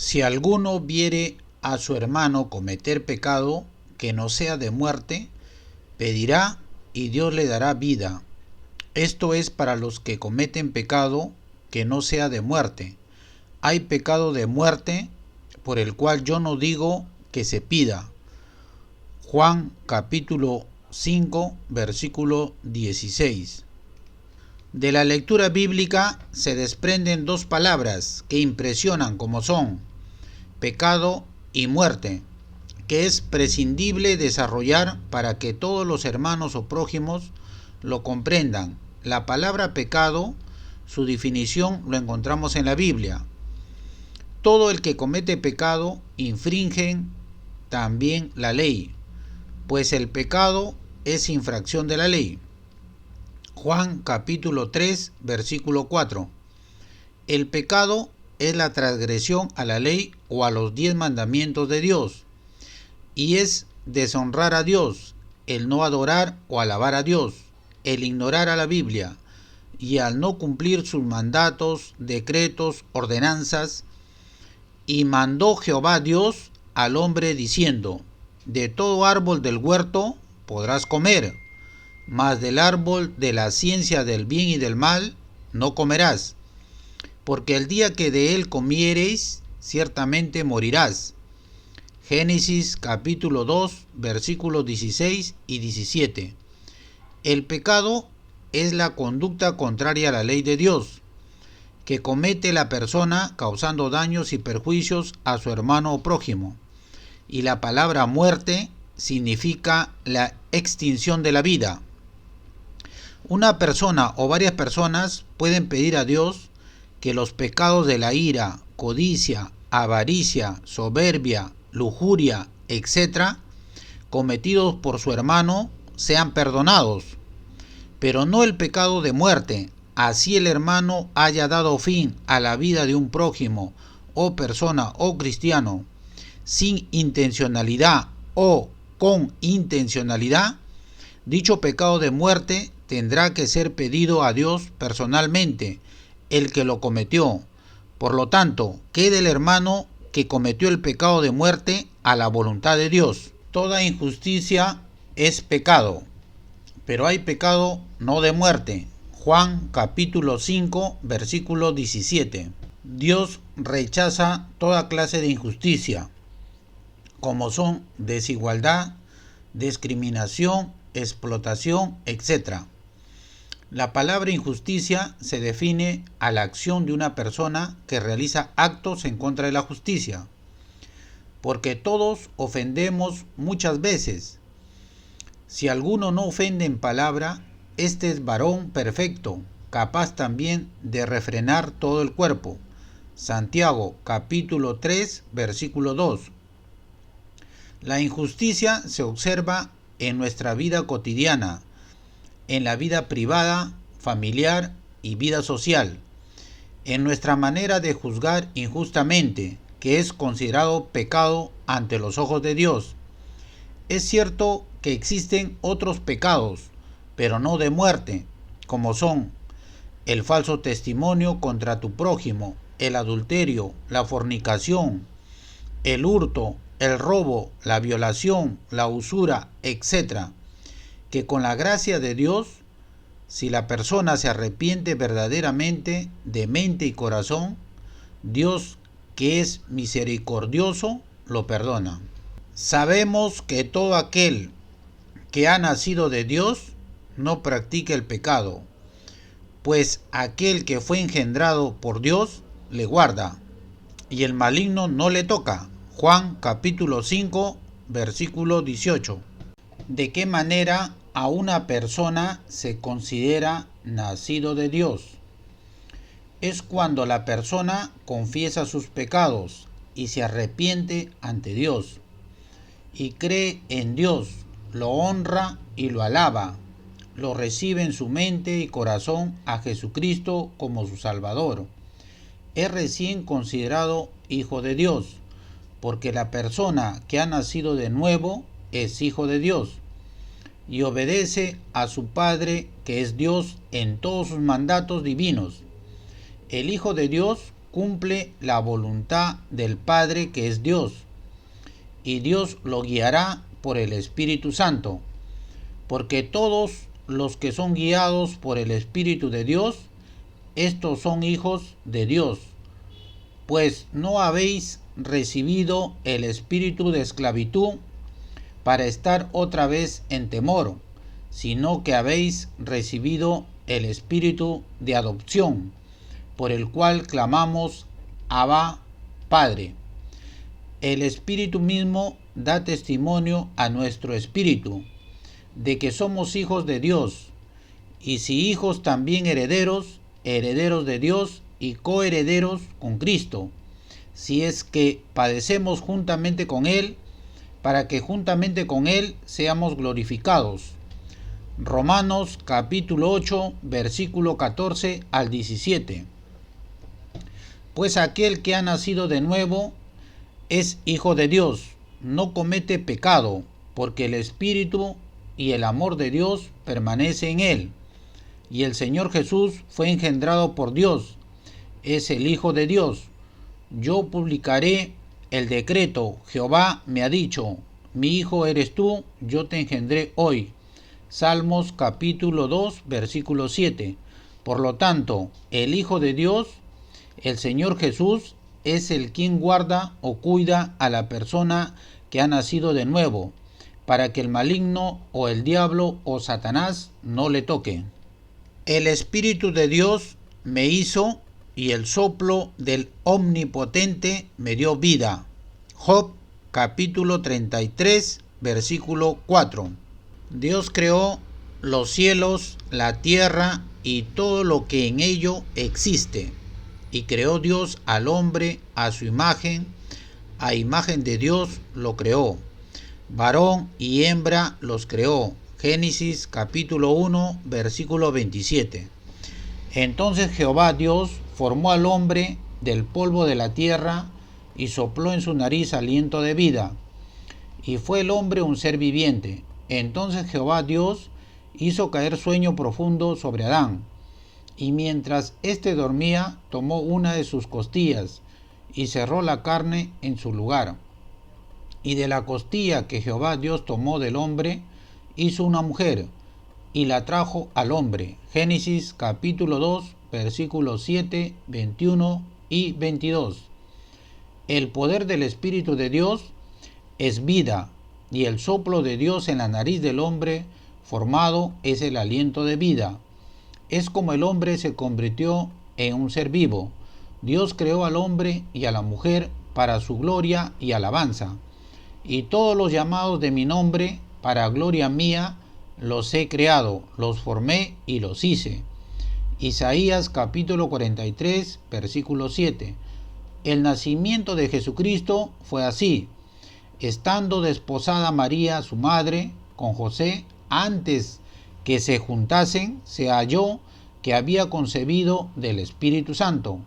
Si alguno viere a su hermano cometer pecado que no sea de muerte, pedirá y Dios le dará vida. Esto es para los que cometen pecado que no sea de muerte. Hay pecado de muerte por el cual yo no digo que se pida. Juan capítulo 5 versículo 16. De la lectura bíblica se desprenden dos palabras que impresionan, como son pecado y muerte, que es prescindible desarrollar para que todos los hermanos o prójimos lo comprendan. La palabra pecado, su definición lo encontramos en la Biblia. Todo el que comete pecado infringe también la ley, pues el pecado es infracción de la ley. Juan capítulo 3 versículo 4. El pecado es la transgresión a la ley o a los 10 mandamientos de Dios, y es deshonrar a Dios, el no adorar o alabar a Dios, el ignorar a la Biblia, y al no cumplir sus mandatos, decretos, ordenanzas. Y mandó Jehová Dios al hombre diciendo: de todo árbol del huerto podrás comer, mas del árbol de la ciencia del bien y del mal no comerás, porque el día que de él comiereis, ciertamente morirás. Génesis capítulo 2, versículos 16 y 17. El pecado es la conducta contraria a la ley de Dios, que comete la persona causando daños y perjuicios a su hermano o prójimo. Y la palabra muerte significa la extinción de la vida. Una persona o varias personas pueden pedir a Dios que los pecados de la ira, codicia, avaricia, soberbia, lujuria, etc., cometidos por su hermano, sean perdonados, pero no el pecado de muerte. Así el hermano haya dado fin a la vida de un prójimo o persona o cristiano sin intencionalidad o con intencionalidad, dicho pecado de muerte tendrá que ser pedido a Dios personalmente, el que lo cometió. Por lo tanto, queda el hermano que cometió el pecado de muerte a la voluntad de Dios. Toda injusticia es pecado, pero hay pecado no de muerte. Juan capítulo 5 versículo 17. Dios rechaza toda clase de injusticia, como son desigualdad, discriminación, explotación, etc. La palabra injusticia se define a la acción de una persona que realiza actos en contra de la justicia, porque todos ofendemos muchas veces. Si alguno no ofende en palabra, este es varón perfecto, capaz también de refrenar todo el cuerpo. Santiago capítulo 3 versículo 2. La injusticia se observa en nuestra vida cotidiana, en la vida privada, familiar y vida social, en nuestra manera de juzgar injustamente, que es considerado pecado ante los ojos de Dios. Es cierto que existen otros pecados, pero no de muerte, como son el falso testimonio contra tu prójimo, el adulterio, la fornicación, el hurto, el robo, la violación, la usura, etc., que con la gracia de Dios, si la persona se arrepiente verdaderamente de mente y corazón, Dios, que es misericordioso, lo perdona. Sabemos que todo aquel que ha nacido de Dios no practica el pecado, pues aquel que fue engendrado por Dios le guarda, y el maligno no le toca. Juan capítulo 5 versículo 18. ¿De qué manera a una persona se considera nacido de Dios? Es cuando la persona confiesa sus pecados y se arrepiente ante Dios, y cree en Dios, lo honra y lo alaba, lo recibe en su mente y corazón a Jesucristo como su Salvador. Es recién considerado hijo de Dios, porque la persona que ha nacido de nuevo es hijo de Dios y obedece a su Padre, que es Dios, en todos sus mandatos divinos. El Hijo de Dios cumple la voluntad del Padre que es Dios, y Dios lo guiará por el Espíritu Santo, porque todos los que son guiados por el Espíritu de Dios, estos son hijos de Dios. Pues no habéis recibido el espíritu de esclavitud para estar otra vez en temor, sino que habéis recibido el espíritu de adopción, por el cual clamamos: Abba, Padre. El Espíritu mismo da testimonio a nuestro espíritu de que somos hijos de Dios, y si hijos, también herederos, herederos de Dios y coherederos con Cristo, si es que padecemos juntamente con Él, para que juntamente con Él seamos glorificados. Romanos capítulo 8, versículo 14 al 17. Pues aquel que ha nacido de nuevo es hijo de Dios, no comete pecado, porque el Espíritu y el amor de Dios permanece en él. Y el Señor Jesús fue engendrado por Dios, es el Hijo de Dios. Yo publicaré el decreto: Jehová me ha dicho, mi hijo eres tú, yo te engendré hoy. Salmos capítulo 2, versículo 7. Por lo tanto, el Hijo de Dios, el Señor Jesús, es el quien guarda o cuida a la persona que ha nacido de nuevo, para que el maligno o el diablo o Satanás no le toque. El Espíritu de Dios me hizo, y el soplo del Omnipotente me dio vida. Job capítulo 33, versículo 4. Dios creó los cielos, la tierra y todo lo que en ello existe. Y creó Dios al hombre a su imagen, a imagen de Dios lo creó. Varón y hembra los creó. Génesis capítulo 1, versículo 27. Entonces Jehová Dios formó al hombre del polvo de la tierra y sopló en su nariz aliento de vida. Y fue el hombre un ser viviente. Entonces Jehová Dios hizo caer sueño profundo sobre Adán. Y mientras éste dormía, tomó una de sus costillas y cerró la carne en su lugar. Y de la costilla que Jehová Dios tomó del hombre, hizo una mujer, y la trajo al hombre. Génesis capítulo 2, versículos 7, 21 y 22. El poder del Espíritu de Dios es vida, y el soplo de Dios en la nariz del hombre formado es el aliento de vida. Es como el hombre se convirtió en un ser vivo. Dios creó al hombre y a la mujer para su gloria y alabanza. Y todos los llamados de mi nombre, para gloria mía, los he creado, los formé y los hice. Isaías capítulo 43, versículo 7. El nacimiento de Jesucristo fue así. Estando desposada María, su madre, con José, antes que se juntasen, se halló que había concebido del Espíritu Santo.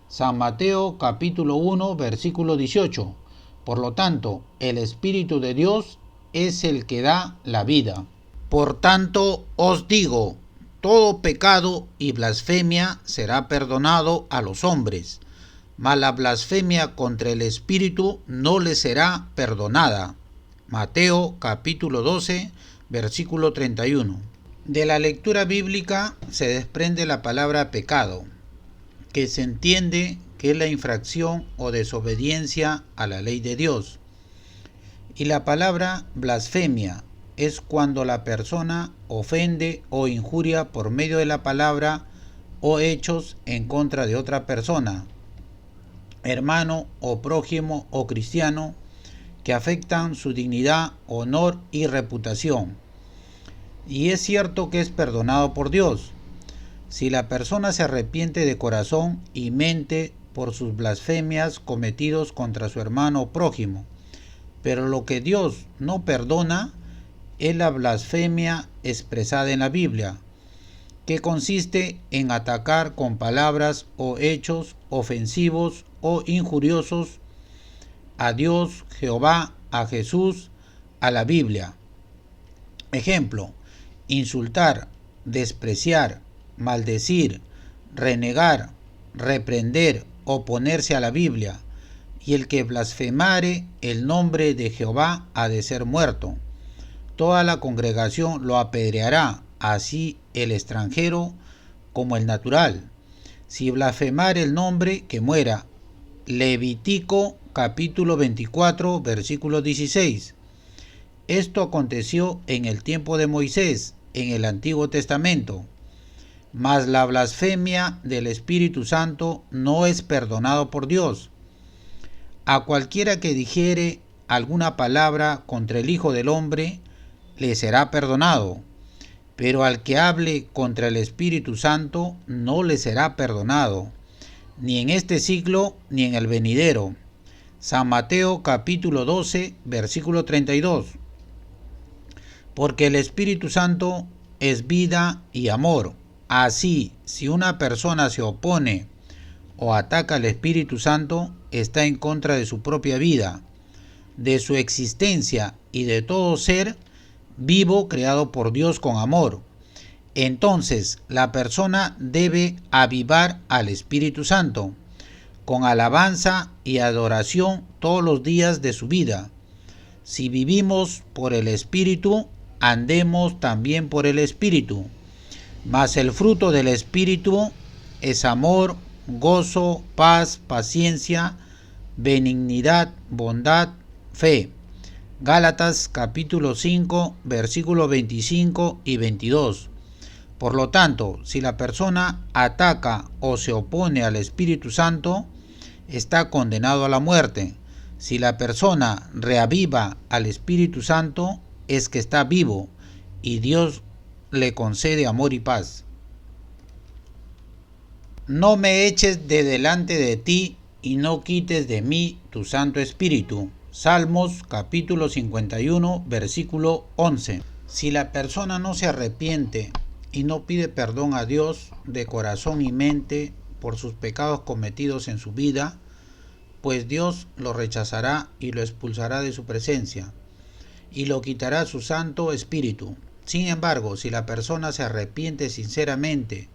San Mateo capítulo 1, versículo 18. Por lo tanto, el Espíritu de Dios es el que da la vida. Por tanto, os digo, todo pecado y blasfemia será perdonado a los hombres, mas la blasfemia contra el Espíritu no le será perdonada. Mateo capítulo 12, versículo 31. De la lectura bíblica se desprende la palabra pecado, que se entiende que es la infracción o desobediencia a la ley de Dios. Y la palabra blasfemia es cuando la persona ofende o injuria por medio de la palabra o hechos en contra de otra persona, hermano o prójimo o cristiano, que afectan su dignidad, honor y reputación. Y es cierto que es perdonado por Dios, si la persona se arrepiente de corazón y mente por sus blasfemias cometidos contra su hermano o prójimo. Pero lo que Dios no perdona es la blasfemia expresada en la Biblia, que consiste en atacar con palabras o hechos ofensivos o injuriosos a Dios, Jehová, a Jesús, a la Biblia. Ejemplo: insultar, despreciar, maldecir, renegar, reprender oponerse a la Biblia, y el que blasfemare el nombre de Jehová ha de ser muerto. Toda la congregación lo apedreará, así el extranjero como el natural. Si blasfemare el nombre, que muera. Levítico capítulo 24, versículo 16. Esto aconteció en el tiempo de Moisés, en el Antiguo Testamento. Mas la blasfemia del Espíritu Santo no es perdonado por Dios. A cualquiera que dijere alguna palabra contra el Hijo del Hombre, le será perdonado, pero al que hable contra el Espíritu Santo no le será perdonado, ni en este siglo ni en el venidero. San Mateo capítulo 12, versículo 32. Porque el Espíritu Santo es vida y amor. Así, si una persona se opone o ataca al Espíritu Santo, está en contra de su propia vida, de su existencia y de todo ser vivo creado por Dios con amor. Entonces, la persona debe avivar al Espíritu Santo con alabanza y adoración todos los días de su vida. Si vivimos por el Espíritu, andemos también por el Espíritu. Mas el fruto del Espíritu es amor, gozo, paz, paciencia, benignidad, bondad, fe. Gálatas capítulo 5, versículos 25 y 22. Por lo tanto, si la persona ataca o se opone al Espíritu Santo, está condenado a la muerte. Si la persona reaviva al Espíritu Santo, es que está vivo y Dios le concede amor y paz. No me eches de delante de ti y no quites de mí tu Santo Espíritu. Salmos capítulo 51, versículo 11. Si la persona no se arrepiente y no pide perdón a Dios de corazón y mente por sus pecados cometidos en su vida, pues Dios lo rechazará y lo expulsará de su presencia y lo quitará su Santo Espíritu. Sin embargo, si la persona se arrepiente sinceramente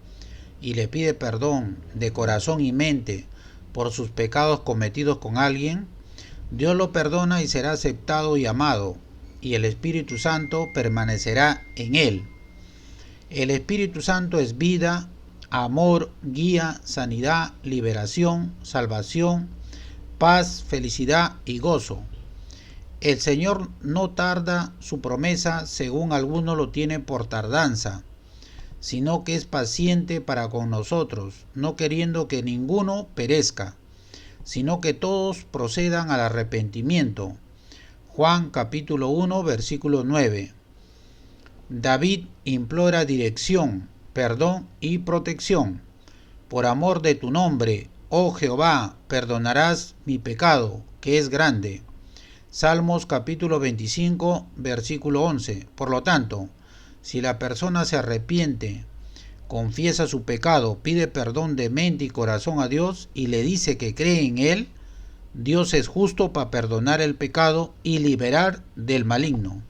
y le pide perdón de corazón y mente por sus pecados cometidos con alguien, Dios lo perdona y será aceptado y amado, y el Espíritu Santo permanecerá en él. El Espíritu Santo es vida, amor, guía, sanidad, liberación, salvación, paz, felicidad y gozo. El Señor no tarda su promesa, según algunos lo tienen por tardanza, sino que es paciente para con nosotros, no queriendo que ninguno perezca, sino que todos procedan al arrepentimiento. Juan capítulo 1, versículo 9. David implora dirección, perdón y protección. Por amor de tu nombre, oh Jehová, perdonarás mi pecado, que es grande. Salmos capítulo 25, versículo 11. Por lo tanto, si la persona se arrepiente, confiesa su pecado, pide perdón de mente y corazón a Dios y le dice que cree en Él, Dios es justo para perdonar el pecado y liberar del maligno.